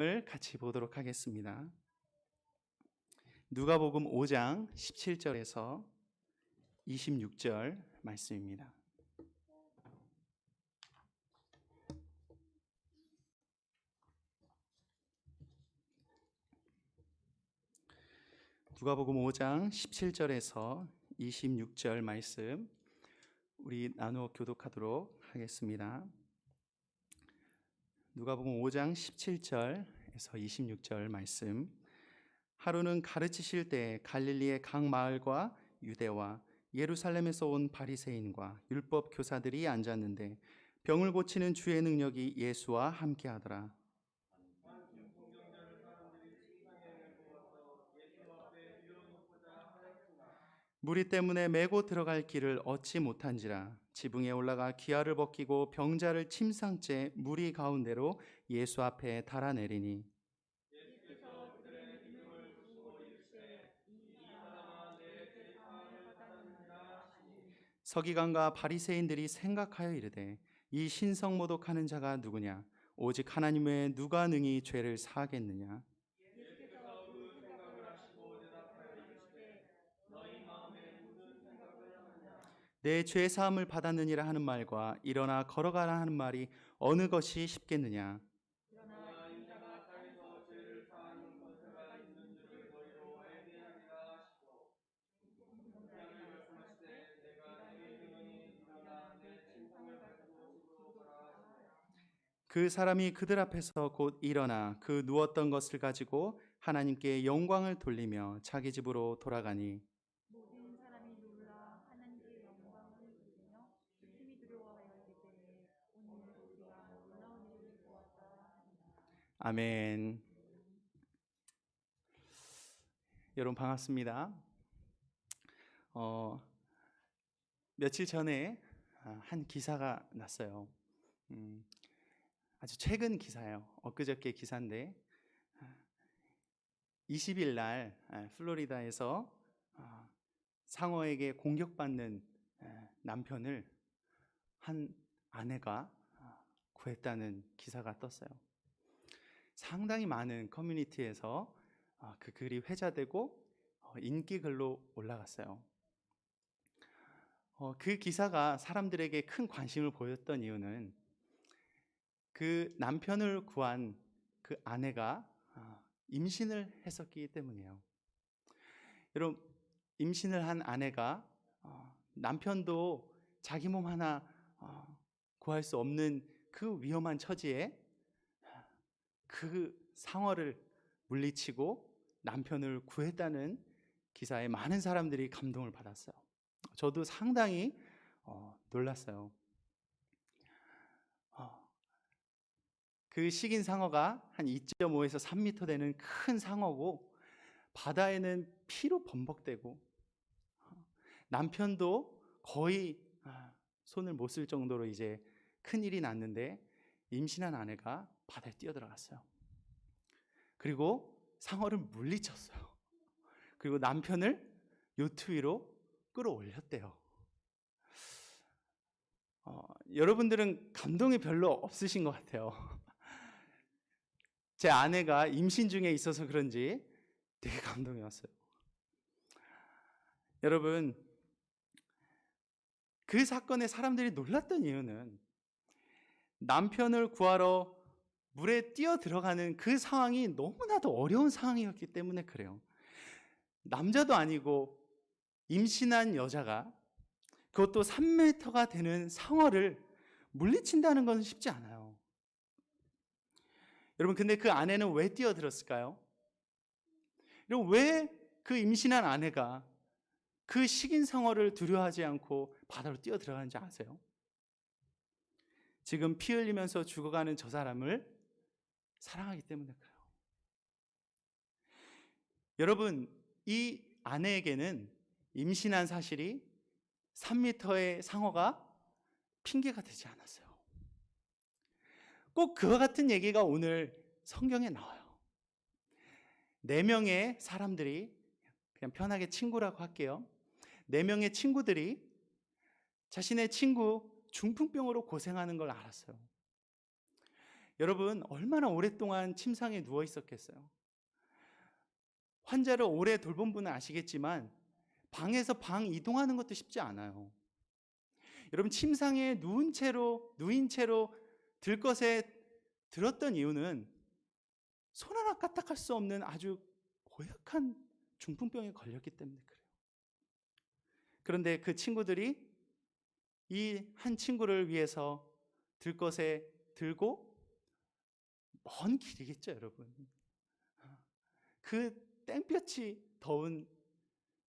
을 같이 보도록 하겠습니다. 누가복음 5장 17절에서 26절 말씀입니다. 누가복음 5장 17절에서 26절 말씀 우리 나누어 교독하도록 하겠습니다. 누가복음 5장 17절에서 26절 말씀. 하루는 가르치실 때 갈릴리의 각 마을과 유대와 예루살렘에서 온 바리새인과 율법 교사들이 앉았는데 병을 고치는 주의 능력이 예수와 함께하더라. 무리 때문에 메고 들어갈 길을 얻지 못한지라. 지붕에 올라가 기아를 벗기고 병자를 침상째 무리 가운데로 예수 앞에 달아내리니 서기관과 바리새인들이 생각하여 이르되 이 신성 모독하는 자가 누구냐? 오직 하나님 외에 누가 능히 죄를 사하겠느냐? 내 죄 사함을 받았느니라 하는 말과 일어나 걸어가라 하는 말이 어느 것이 쉽겠느냐? 그 사람이 그들 앞에서 곧 일어나 그 누웠던 것을 가지고 하나님께 영광을 돌리며 자기 집으로 돌아가니 모든 사람이 놀라 하나님께 영광을 돌리며 심히 두려워하여 이르되 오늘 우리가 놀라운 일을 보았다. 아멘. 여러분 반갑습니다. 며칠 전에 한 기사가 났어요. 아주 최근 기사예요. 엊그저께 기사인데 20일 날 플로리다에서 상어에게 공격받는 남편을 한 아내가 구했다는 기사가 떴어요. 상당히 많은 커뮤니티에서 그 글이 회자되고 인기 글로 올라갔어요. 그 기사가 사람들에게 큰 관심을 보였던 이유는 그 남편을 구한 그 아내가 임신을 했었기 때문이에요. 여러분, 임신을 한 아내가 남편도 자기 몸 하나 구할 수 없는 그 위험한 처지에 그 상어를 물리치고 남편을 구했다는 기사에 많은 사람들이 감동을 받았어요. 저도 상당히 놀랐어요. 그 식인 상어가 한 2.5에서 3m 되는 큰 상어고 바다에는 피로 범벅되고 남편도 거의 손을 못 쓸 정도로 이제 큰일이 났는데 임신한 아내가 바다에 뛰어들어갔어요. 그리고 상어를 물리쳤어요. 그리고 남편을 요트 위로 끌어올렸대요. 여러분들은 감동이 별로 없으신 것 같아요. 제 아내가 임신 중에 있어서 그런지 되게 감동이 왔어요. 여러분, 그 사건에 사람들이 놀랐던 이유는 남편을 구하러 물에 뛰어 들어가는 그 상황이 너무나도 어려운 상황이었기 때문에 그래요. 남자도 아니고 임신한 여자가 그것도 3m가 되는 상어를 물리친다는 건 쉽지 않아요. 여러분, 근데 그 아내는 왜 뛰어들었을까요? 여러분, 왜 그 임신한 아내가 그 식인 상어를 두려워하지 않고 바다로 뛰어들어가는지 아세요? 지금 피 흘리면서 죽어가는 저 사람을 사랑하기 때문에 그래요. 여러분, 이 아내에게는 임신한 사실이 3m의 상어가 핑계가 되지 않았어요. 꼭 그와 같은 얘기가 오늘 성경에 나와요. 4명의 사람들이, 그냥 편하게 친구라고 할게요. 4명의 친구들이 자신의 친구 중풍병으로 고생하는 걸 알았어요. 여러분, 얼마나 오랫동안 침상에 누워 있었겠어요? 환자를 오래 돌본 분은 아시겠지만 방에서 방 이동하는 것도 쉽지 않아요. 여러분, 침상에 누인 채로 들것에 들었던 이유는 손 하나 까딱할 수 없는 아주 고약한 중풍병에 걸렸기 때문에 그래요. 그런데 그 친구들이 이 한 친구를 위해서 들것에 들고 먼 길이겠죠, 여러분. 그 땡볕이 더운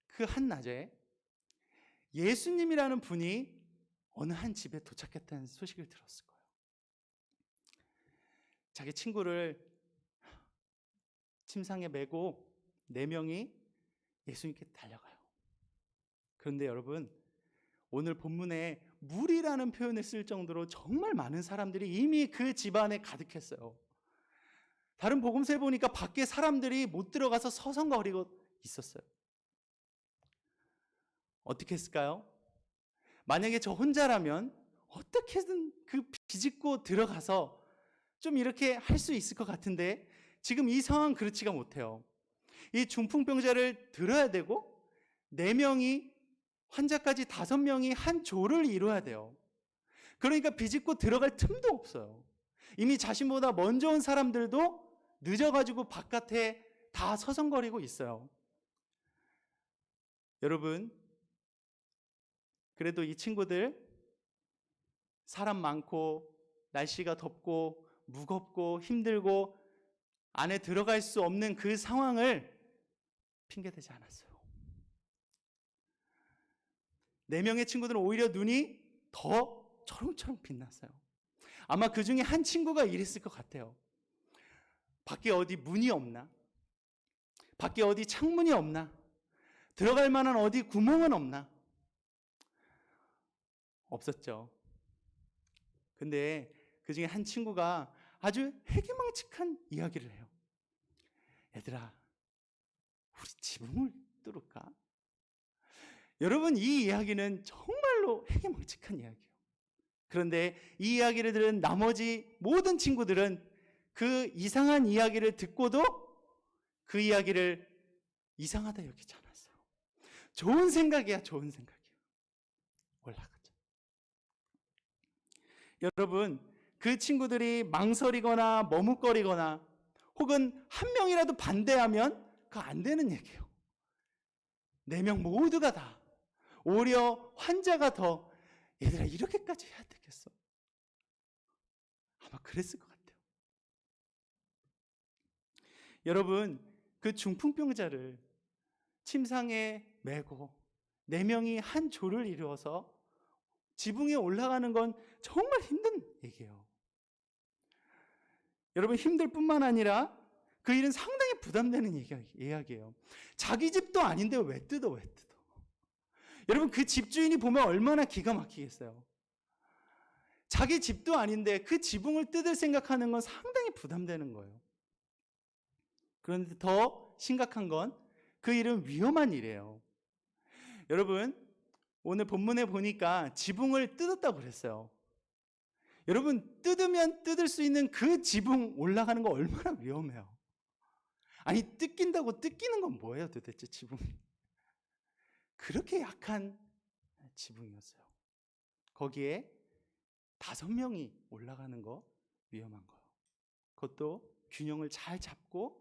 그 한낮에 예수님이라는 분이 어느 한 집에 도착했다는 소식을 들었을 거예요. 자기 친구를 침상에 메고 4명이 예수님께 달려가요. 그런데 여러분, 오늘 본문에 무리라는 표현을 쓸 정도로 정말 많은 사람들이 이미 그 집안에 가득했어요. 다른 복음서에 보니까 밖에 사람들이 못 들어가서 서성거리고 있었어요. 어떻게 했을까요? 만약에 저 혼자라면 어떻게든 그 비집고 들어가서 좀 이렇게 할 수 있을 것 같은데 지금 이 상황 그렇지가 못해요. 이 중풍병자를 들어야 되고 4명이 환자까지 5명이 한 조를 이뤄야 돼요. 그러니까 비집고 들어갈 틈도 없어요. 이미 자신보다 먼저 온 사람들도 늦어가지고 바깥에 다 서성거리고 있어요. 여러분, 그래도 이 친구들 사람 많고 날씨가 덥고 무겁고 힘들고 안에 들어갈 수 없는 그 상황을 핑계대지 않았어요. 4명의 친구들은 오히려 눈이 더 초롱초롱 빛났어요. 아마 그 중에 한 친구가 이랬을 것 같아요. 밖에 어디 문이 없나? 밖에 어디 창문이 없나? 들어갈 만한 어디 구멍은 없나? 없었죠. 근데 그 중에 한 친구가 아주 해괴망측한 이야기를 해요. 얘들아, 우리 지붕을 뚫을까? 여러분, 이 이야기는 정말로 해괴망측한 이야기예요. 그런데 이 이야기를 들은 나머지 모든 친구들은 그 이상한 이야기를 듣고도 그 이야기를 이상하다 여기지 않았어요. 좋은 생각이야, 좋은 생각이야. 올라가자. 여러분, 그 친구들이 망설이거나 머뭇거리거나 혹은 한 명이라도 반대하면 그거 안 되는 얘기예요. 4명 모두가 다 오히려 환자가 더 얘들아 이렇게까지 해야 되겠어? 아마 그랬을 것 같아요. 여러분, 그 중풍병자를 침상에 메고 4명이 한 조를 이루어서 지붕에 올라가는 건 정말 힘든 얘기예요. 여러분, 힘들 뿐만 아니라 그 일은 상당히 부담되는 이야기예요. 자기 집도 아닌데 왜 뜯어? 여러분, 그 집주인이 보면 얼마나 기가 막히겠어요. 자기 집도 아닌데 그 지붕을 뜯을 생각하는 건 상당히 부담되는 거예요. 그런데 더 심각한 건 그 일은 위험한 일이에요. 여러분, 오늘 본문에 보니까 지붕을 뜯었다고 그랬어요. 여러분, 뜯으면 뜯을 수 있는 그 지붕 올라가는 거 얼마나 위험해요. 아니, 뜯긴다고 뜯기는 건 뭐예요 도대체 지붕이. 그렇게 약한 지붕이었어요. 거기에 5명이 올라가는 거 위험한 거예요. 그것도 균형을 잘 잡고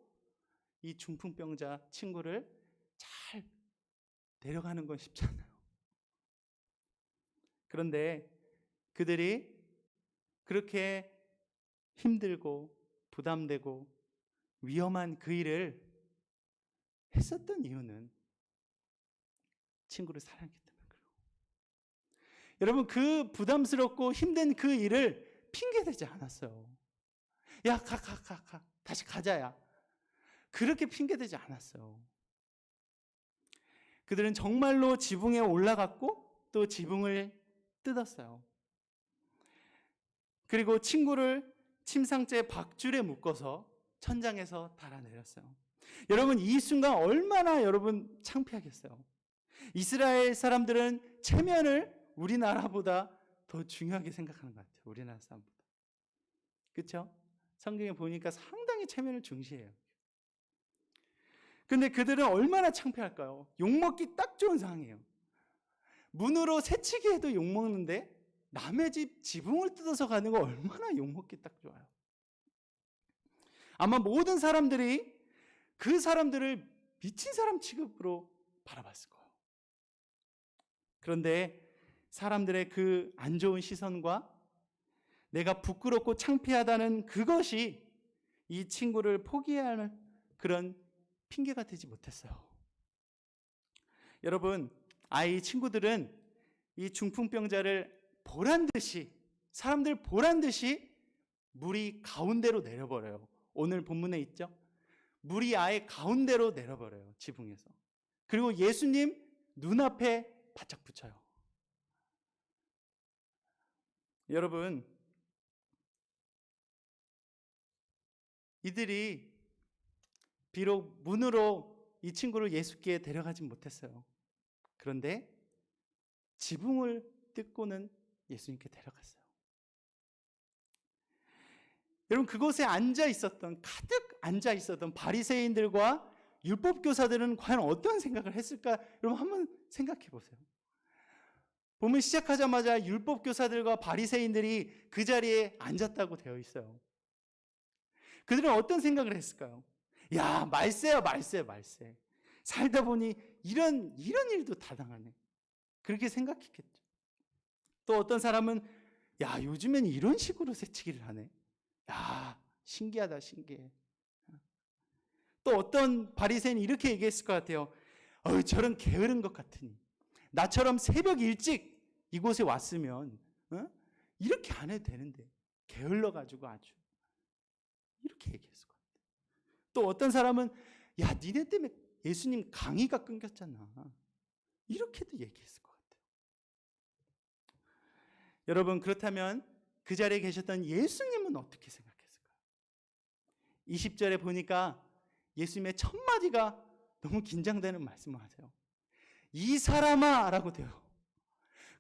이 중풍병자 친구를 잘 내려가는 건 쉽지 않아요. 그런데 그들이 그렇게 힘들고 부담되고 위험한 그 일을 했었던 이유는 친구를 사랑했기 때문에 그래요. 여러분, 그 부담스럽고 힘든 그 일을 핑계대지 않았어요. 야, 가. 다시 가자야. 그렇게 핑계대지 않았어요. 그들은 정말로 지붕에 올라갔고 또 지붕을 뜯었어요. 그리고 친구를 침상째 박줄에 묶어서 천장에서 달아내렸어요. 여러분, 이 순간 얼마나 여러분 창피하겠어요. 이스라엘 사람들은 체면을 우리나라보다 더 중요하게 생각하는 것 같아요. 우리나라 사람보다. 그렇죠? 성경에 보니까 상당히 체면을 중시해요. 근데 그들은 얼마나 창피할까요? 욕먹기 딱 좋은 상황이에요. 문으로 새치기 해도 욕먹는데 남의 집 지붕을 뜯어서 가는 거 얼마나 욕먹기 딱 좋아요. 아마 모든 사람들이 그 사람들을 미친 사람 취급으로 바라봤을 거예요. 그런데 사람들의 그 안 좋은 시선과 내가 부끄럽고 창피하다는 그것이 이 친구를 포기해야 할 그런 핑계가 되지 못했어요. 여러분, 아이 친구들은 이 중풍병자를 보란 듯이, 사람들 보란 듯이 물이 가운데로 내려버려요. 오늘 본문에 있죠? 물이 아예 가운데로 내려버려요. 지붕에서. 그리고 예수님 눈앞에 바짝 붙여요. 여러분, 이들이 비록 문으로 이 친구를 예수께 데려가진 못했어요. 그런데 지붕을 뜯고는 예수님께 데려갔어요. 여러분, 그곳에 가득 앉아 있었던 바리새인들과 율법 교사들은 과연 어떤 생각을 했을까? 여러분, 한번 생각해 보세요. 보면 시작하자마자 율법 교사들과 바리새인들이 그 자리에 앉았다고 되어 있어요. 그들은 어떤 생각을 했을까요? 야, 말세야, 말세. 살다 보니 이런 일도 다 당하네. 그렇게 생각했겠죠. 또 어떤 사람은 야, 요즘엔 이런 식으로 새치기를 하네. 야, 신기하다, 신기해. 또 어떤 바리새인이 이렇게 얘기했을 것 같아요. 저런 게으른 것 같으니 나처럼 새벽 일찍 이곳에 왔으면 이렇게 안 해도 되는데 게을러가지고 아주 이렇게 얘기했을 것 같아요. 또 어떤 사람은 야, 니네 때문에 예수님 강의가 끊겼잖아. 이렇게도 얘기했을 것 같아요. 여러분, 그렇다면 그 자리에 계셨던 예수님은 어떻게 생각했을까요? 20절에 보니까 예수님의 첫 마디가 너무 긴장되는 말씀을 하세요. 이 사람아 라고 돼요.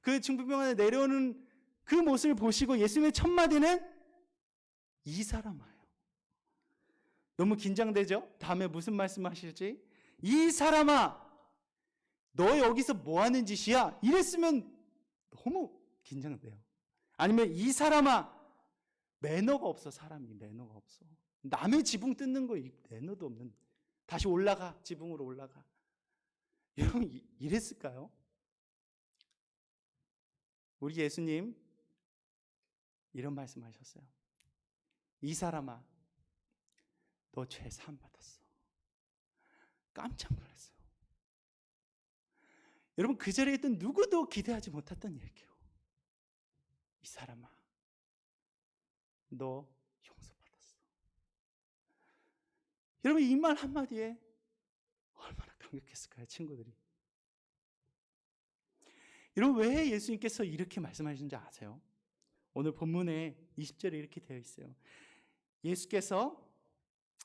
그 중풍병원에 내려오는 그 모습을 보시고 예수님의 첫 마디는 이 사람아예요. 너무 긴장되죠? 다음에 무슨 말씀 하실지. 이 사람아, 너 여기서 뭐 하는 짓이야? 이랬으면 너무 긴장돼요. 아니면 이 사람아, 매너가 없어. 사람이 매너가 없어. 남의 지붕 뜯는 거 매너도 없는. 다시 올라가. 지붕으로 올라가. 여러분, 이랬을까요? 우리 예수님 이런 말씀하셨어요. 이 사람아, 너 죄 사함 받았어. 깜짝 놀랐어요. 여러분, 그 자리에 있던 누구도 기대하지 못했던 얘기예요. 이 사람아, 너 용서받았어. 여러분, 이 말 한마디에 얼마나 감격했을까요, 친구들이? 여러분, 왜 예수님께서 이렇게 말씀하시는지 아세요? 오늘 본문에 20절에 이렇게 되어 있어요. 예수께서,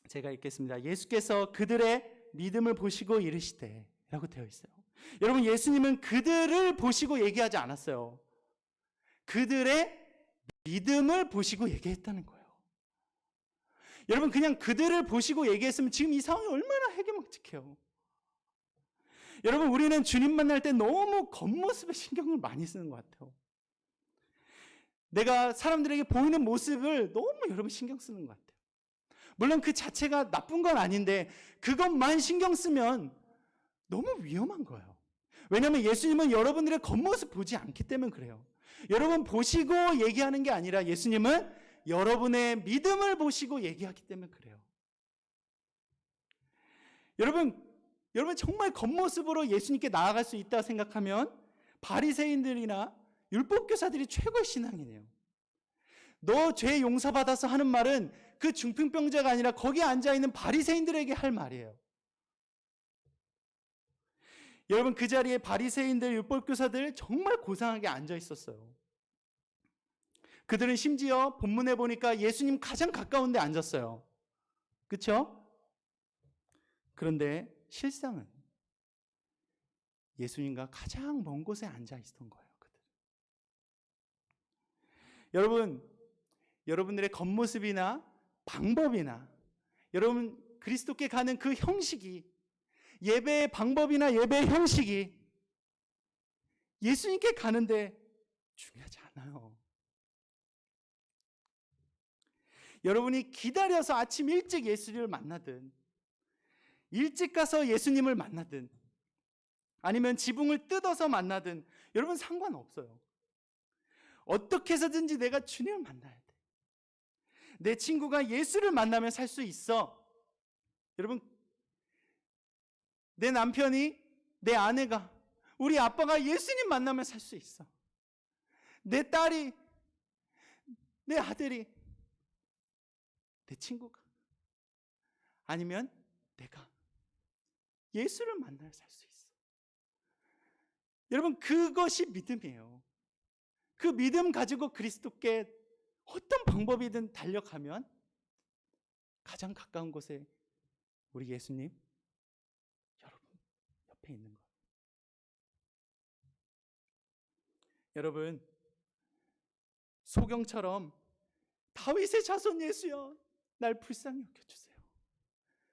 제가 읽겠습니다. 예수께서 그들의 믿음을 보시고 이르시되 라고 되어 있어요. 여러분, 예수님은 그들을 보시고 얘기하지 않았어요. 그들의 믿음을 보시고 얘기했다는 거예요. 여러분, 그냥 그들을 보시고 얘기했으면 지금 이 상황이 얼마나 해괴망측해요. 여러분, 우리는 주님 만날 때 너무 겉모습에 신경을 많이 쓰는 것 같아요. 내가 사람들에게 보이는 모습을 너무 여러분 신경 쓰는 것 같아요. 물론 그 자체가 나쁜 건 아닌데 그것만 신경 쓰면 너무 위험한 거예요. 왜냐하면 예수님은 여러분들의 겉모습 보지 않기 때문에 그래요. 여러분 보시고 얘기하는 게 아니라 예수님은 여러분의 믿음을 보시고 얘기하기 때문에 그래요. 여러분 정말 겉모습으로 예수님께 나아갈 수 있다고 생각하면 바리새인들이나 율법교사들이 최고의 신앙이네요. 너 죄 용서받아서 하는 말은 그 중풍병자가 아니라 거기에 앉아있는 바리새인들에게 할 말이에요. 여러분, 그 자리에 바리새인들, 율법교사들 정말 고상하게 앉아 있었어요. 그들은 심지어 본문에 보니까 예수님 가장 가까운 데 앉았어요. 그렇죠? 그런데 실상은 예수님과 가장 먼 곳에 앉아 있었던 거예요. 그들. 여러분, 여러분들의 겉모습이나 방법이나 여러분 그리스도께 가는 그 형식이, 예배의 방법이나 예배의 형식이 예수님께 가는데 중요하지 않아요. 여러분이 기다려서 아침 일찍 예수님을 만나든, 일찍 가서 예수님을 만나든, 아니면 지붕을 뜯어서 만나든 여러분 상관없어요. 어떻게 해서든지 내가 주님을 만나야 돼. 내 친구가 예수를 만나면 살 수 있어. 여러분, 내 남편이, 내 아내가, 우리 아빠가 예수님 만나면 살 수 있어. 내 딸이, 내 아들이, 내 친구가, 아니면 내가 예수를 만나야 살 수 있어. 여러분, 그것이 믿음이에요. 그 믿음 가지고 그리스도께 어떤 방법이든 달려가면 가장 가까운 곳에 우리 예수님 여러분 옆에 있는 거예요. 여러분, 소경처럼 다윗의 자손 예수여 날 불쌍히 여겨주세요,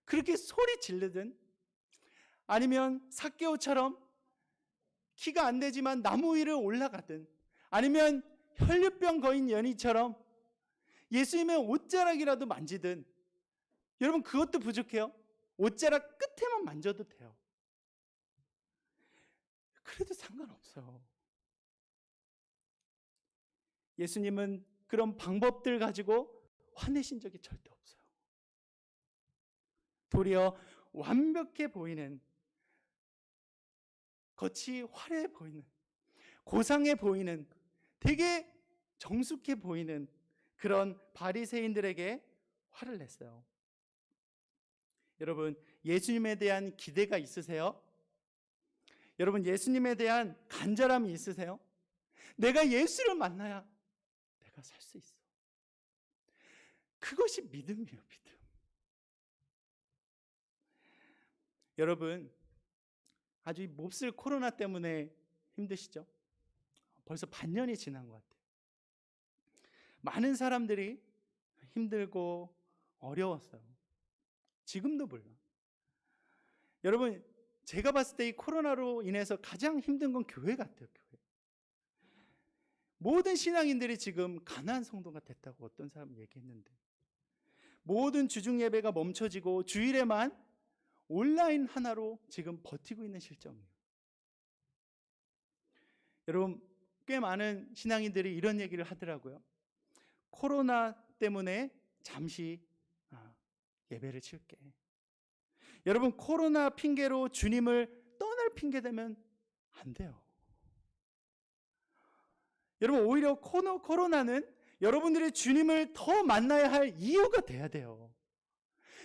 그렇게 소리 지르든, 아니면 삭개오처럼 키가 안 되지만 나무 위를 올라가든, 아니면 혈류병 거인 연희처럼 예수님의 옷자락이라도 만지든, 여러분 그것도 부족해요. 옷자락 끝에만 만져도 돼요. 그래도 상관없어요. 예수님은 그런 방법들 가지고 화내신 적이 절대 없어요. 도리어 완벽해 보이는, 겉이 화려해 보이는, 고상해 보이는, 되게 정숙해 보이는 그런 바리새인들에게 화를 냈어요. 여러분, 예수님에 대한 기대가 있으세요? 여러분, 예수님에 대한 간절함이 있으세요? 내가 예수를 만나야 내가 살 수 있어. 그것이 믿음이에요, 믿음. 여러분, 아주 몹쓸 코로나 때문에 힘드시죠? 벌써 반년이 지난 것 같아요. 많은 사람들이 힘들고 어려웠어요. 지금도 물론. 여러분, 제가 봤을 때 이 코로나로 인해서 가장 힘든 건 교회 같아요, 교회. 모든 신앙인들이 지금 가난한 성도가 됐다고 어떤 사람은 얘기했는데, 모든 주중 예배가 멈춰지고 주일에만 온라인 하나로 지금 버티고 있는 실정이에요. 여러분, 꽤 많은 신앙인들이 이런 얘기를 하더라고요. 코로나 때문에 잠시 예배를 치울게. 여러분, 코로나 핑계로 주님을 떠날 핑계 대면 안 돼요. 여러분, 오히려 코로나는 여러분들이 주님을 더 만나야 할 이유가 돼야 돼요.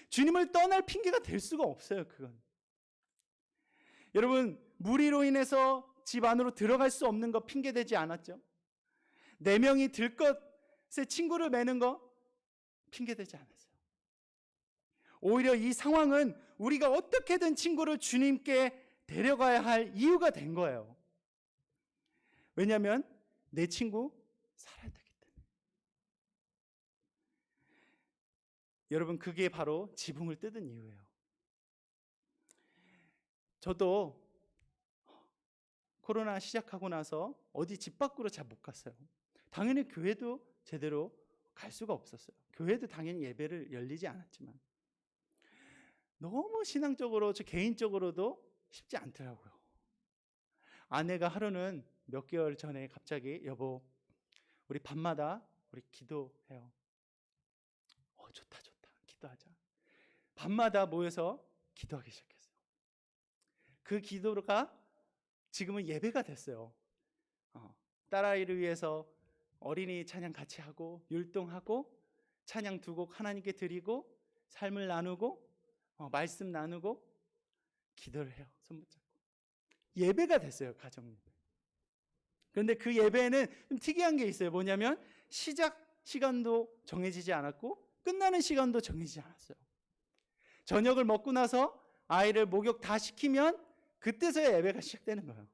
주님을 떠날 핑계가 될 수가 없어요, 그건. 여러분, 무리로 인해서 집 안으로 들어갈 수 없는 거 핑계 대지 않았죠? 4명이 들것에 친구를 매는 거 핑계 대지 않았어요. 오히려 이 상황은 우리가 어떻게든 친구를 주님께 데려가야 할 이유가 된 거예요. 왜냐하면 내 친구 살아야 되기 때문에. 여러분, 그게 바로 지붕을 뜯은 이유예요. 저도 코로나 시작하고 나서 어디 집 밖으로 잘 못 갔어요. 당연히 교회도 제대로 갈 수가 없었어요. 교회도 당연히 예배를 열리지 않았지만 너무 신앙적으로, 저 개인적으로도 쉽지 않더라고요. 아내가 하루는 몇 개월 전에 갑자기 여보, 우리 밤마다 우리 기도해요. 좋다 기도하자. 밤마다 모여서 기도하기 시작했어요. 그 기도가 지금은 예배가 됐어요. 딸아이를 위해서 어린이 찬양 같이 하고 율동하고 찬양 2곡 하나님께 드리고 삶을 나누고 말씀 나누고 기도를 해요. 손 붙잡고 예배가 됐어요, 가정 예배. 그런데 그 예배에는 좀 특이한 게 있어요. 뭐냐면 시작 시간도 정해지지 않았고 끝나는 시간도 정해지지 않았어요. 저녁을 먹고 나서 아이를 목욕 다 시키면 그때서야 예배가 시작되는 거예요.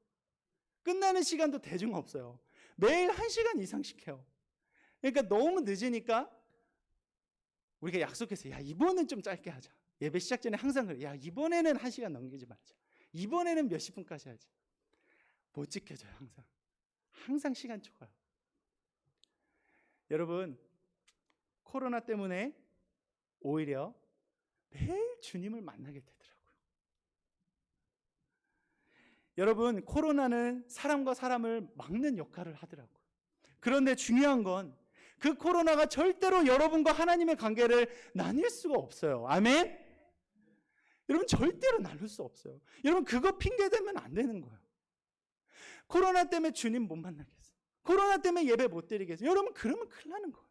끝나는 시간도 대중 없어요. 매일 1시간 이상 시켜요. 그러니까 너무 늦으니까 우리가 약속했어요. 야, 이번엔 좀 짧게 하자. 예배 시작 전에 항상 그래. 야, 이번에는 1시간 넘기지 말자. 이번에는 몇십 분까지 하자. 못 지켜져요, 항상. 항상 시간 초과요. 여러분, 코로나 때문에 오히려 매일 주님을 만나게 되더라고요. 여러분, 코로나는 사람과 사람을 막는 역할을 하더라고요. 그런데 중요한 건 그 코로나가 절대로 여러분과 하나님의 관계를 나뉠 수가 없어요. 아멘? 여러분, 절대로 나눌 수 없어요. 여러분, 그거 핑계 대면 안 되는 거예요. 코로나 때문에 주님 못 만나겠어요. 코로나 때문에 예배 못 드리겠어요. 여러분, 그러면 큰일 나는 거예요.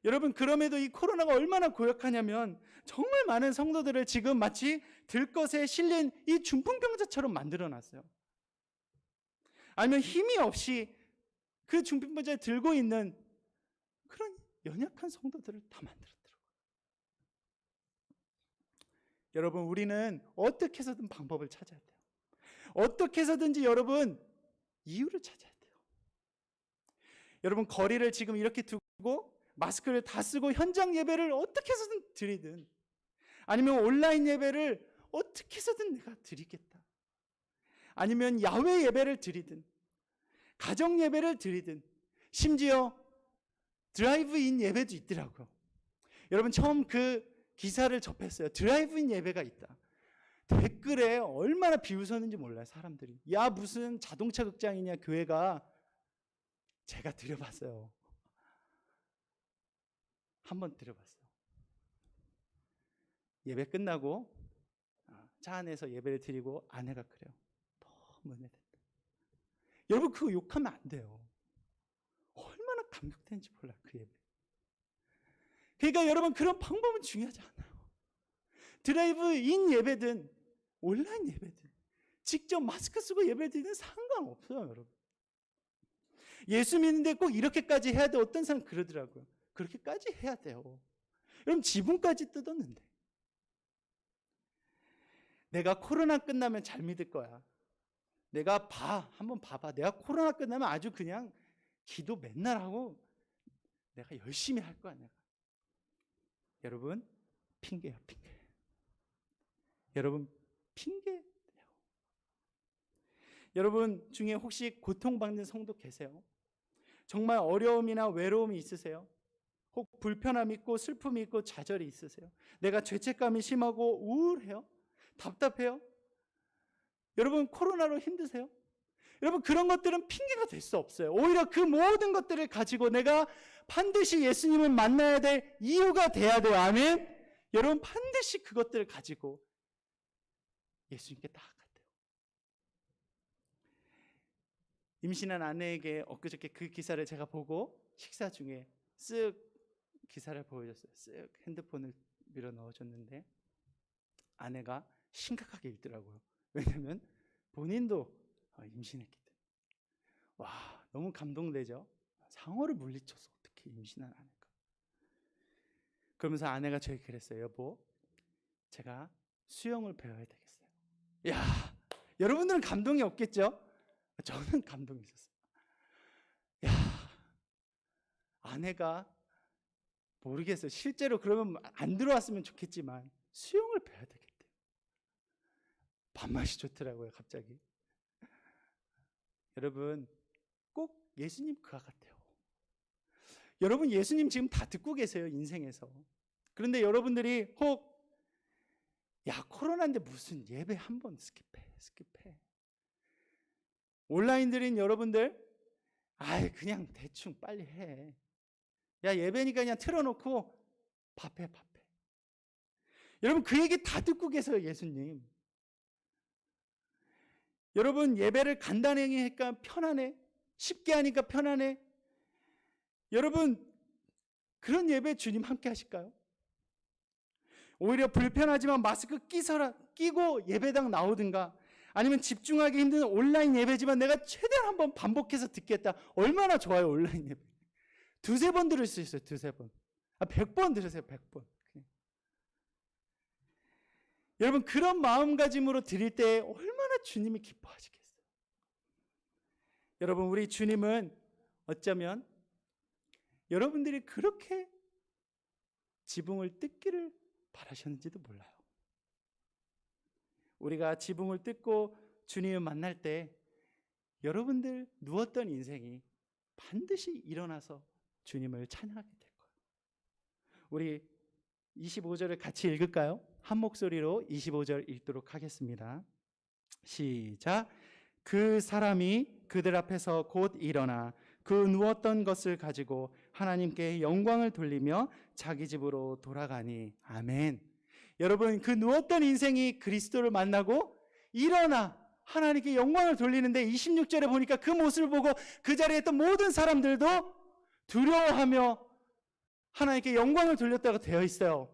여러분, 그럼에도 이 코로나가 얼마나 고약하냐면 정말 많은 성도들을 지금 마치 들것에 실린 이 중풍병자처럼 만들어놨어요. 아니면 힘이 없이 그 중풍병자를 들고 있는 그런 연약한 성도들을 다 만들었더라고요. 여러분, 우리는 어떻게 해서든 방법을 찾아야 돼요. 어떻게 해서든지 여러분 이유를 찾아야 돼요. 여러분, 거리를 지금 이렇게 두고 마스크를 다 쓰고 현장 예배를 어떻게 해서든 드리든, 아니면 온라인 예배를 어떻게 해서든 내가 드리겠다, 아니면 야외 예배를 드리든 가정 예배를 드리든, 심지어 드라이브인 예배도 있더라고요. 여러분, 처음 그 기사를 접했어요. 드라이브인 예배가 있다. 댓글에 얼마나 비웃었는지 몰라요, 사람들이. 야, 무슨 자동차 극장이냐, 교회가. 제가 드려봤어요. 한번 드려봤어요. 예배 끝나고 차 안에서 예배를 드리고 아내가 그래요. 너무 은혜된다. 여러분, 그거 욕하면 안 돼요. 얼마나 감격되는지 몰라요, 그 예배. 그러니까 여러분, 그런 방법은 중요하지 않아요. 드라이브인 예배든 온라인 예배든 직접 마스크 쓰고 예배 드리든 상관없어요, 여러분. 예수 믿는데 꼭 이렇게까지 해야 돼. 어떤 사람 그러더라고요. 그렇게까지 해야 돼요. 여러분, 지붕까지 뜯었는데. 내가 코로나 끝나면 잘 믿을 거야. 내가 한번 봐봐. 내가 코로나 끝나면 아주 그냥 기도 맨날 하고 내가 열심히 할 거야, 내가. 여러분, 핑계야, 핑계. 여러분, 핑계예요. 여러분 중에 혹시 고통받는 성도 계세요? 정말 어려움이나 외로움이 있으세요? 혹 불편함이 있고 슬픔이 있고 좌절이 있으세요? 내가 죄책감이 심하고 우울해요? 답답해요? 여러분, 코로나로 힘드세요? 여러분, 그런 것들은 핑계가 될 수 없어요. 오히려 그 모든 것들을 가지고 내가 반드시 예수님을 만나야 될 이유가 돼야 돼요. 아멘? 여러분, 반드시 그것들을 가지고 예수님께 나아가야 돼요. 임신한 아내에게 엊그저께 그 기사를 제가 보고 식사 중에 쓱 기사를 보여줬어요. 쓱 핸드폰을 밀어 넣어줬는데 아내가 심각하게 읽더라고요. 왜냐면 본인도 임신했기 때문에. 와, 너무 감동되죠? 상어를 물리쳐서 어떻게 임신한 아내가. 그러면서 아내가 저에게 그랬어요. 여보, 제가 수영을 배워야 되겠어요. 야, 여러분들은 감동이 없겠죠? 저는 감동이 있었어요. 야, 아내가 모르겠어요. 실제로 그러면 안 들어왔으면 좋겠지만 수영을 배워야 되겠대요. 밥맛이 좋더라고요, 갑자기. 여러분, 꼭 예수님 그와 같아요. 여러분, 예수님 지금 다 듣고 계세요, 인생에서. 그런데 여러분들이 혹 야, 코로나인데 무슨 예배 한 번 스킵해. 온라인 드린 여러분들, 그냥 대충 빨리 해. 야, 예배니까 그냥 틀어놓고 밥해. 여러분, 그 얘기 다 듣고 계세요, 예수님. 여러분, 예배를 간단히 하니까 편하네. 쉽게 하니까 편하네. 여러분, 그런 예배 주님 함께 하실까요? 오히려 불편하지만 마스크 끼고 예배당 나오든가, 아니면 집중하기 힘든 온라인 예배지만 내가 최대한 한번 반복해서 듣겠다. 얼마나 좋아요, 온라인 예배. 2-3번 들을 수 있어요, 2-3번. 100번 들으세요, 100번. 여러분, 그런 마음가짐으로 드릴 때 얼마나 주님이 기뻐하시겠어요. 여러분, 우리 주님은 어쩌면 여러분들이 그렇게 지붕을 뜯기를 바라셨는지도 몰라요. 우리가 지붕을 뜯고 주님을 만날 때 여러분들 누웠던 인생이 반드시 일어나서 주님을 찬양하게 될 거예요. 우리 25절을 같이 읽을까요? 한 목소리로 25절 읽도록 하겠습니다. 시작. 그 사람이 그들 앞에서 곧 일어나 그 누웠던 것을 가지고 하나님께 영광을 돌리며 자기 집으로 돌아가니. 아멘. 여러분, 그 누웠던 인생이 그리스도를 만나고 일어나 하나님께 영광을 돌리는데 26절에 보니까 그 모습을 보고 그 자리에 있던 모든 사람들도 두려워하며 하나님께 영광을 돌렸다고 되어 있어요.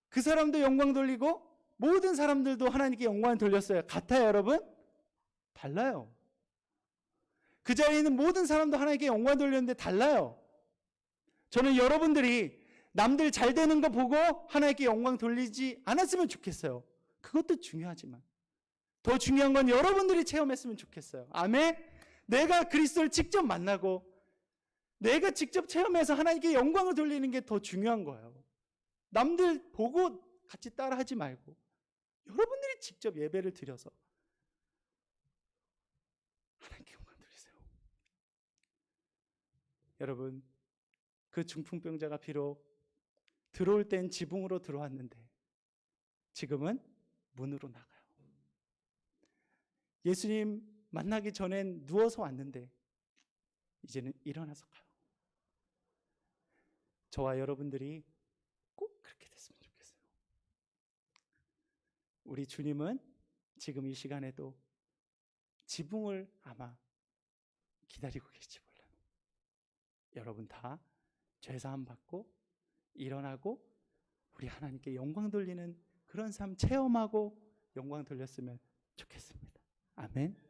그 사람도 영광 돌리고 모든 사람들도 하나님께 영광을 돌렸어요. 같아요, 여러분? 달라요. 그 자리에 있는 모든 사람도 하나님께 영광 돌렸는데 달라요. 저는 여러분들이 남들 잘 되는 거 보고 하나님께 영광 돌리지 않았으면 좋겠어요. 그것도 중요하지만 더 중요한 건 여러분들이 체험했으면 좋겠어요. 아멘? 내가 그리스도를 직접 만나고 내가 직접 체험해서 하나님께 영광을 돌리는 게 더 중요한 거예요. 남들 보고 같이 따라하지 말고 여러분들이 직접 예배를 드려서 하나님께 영광 돌리세요. 여러분, 그 중풍병자가 비록 들어올 땐 지붕으로 들어왔는데 지금은 문으로 나가요. 예수님 만나기 전엔 누워서 왔는데 이제는 일어나서 가요. 저와 여러분들이 꼭 그렇게 됐으면 좋겠어요. 우리 주님은 지금 이 시간에도 지붕을 아마 기다리고 계실지 몰라요. 여러분 다 죄사함 받고 일어나고 우리 하나님께 영광 돌리는 그런 삶 체험하고 영광 돌렸으면 좋겠습니다. 아멘.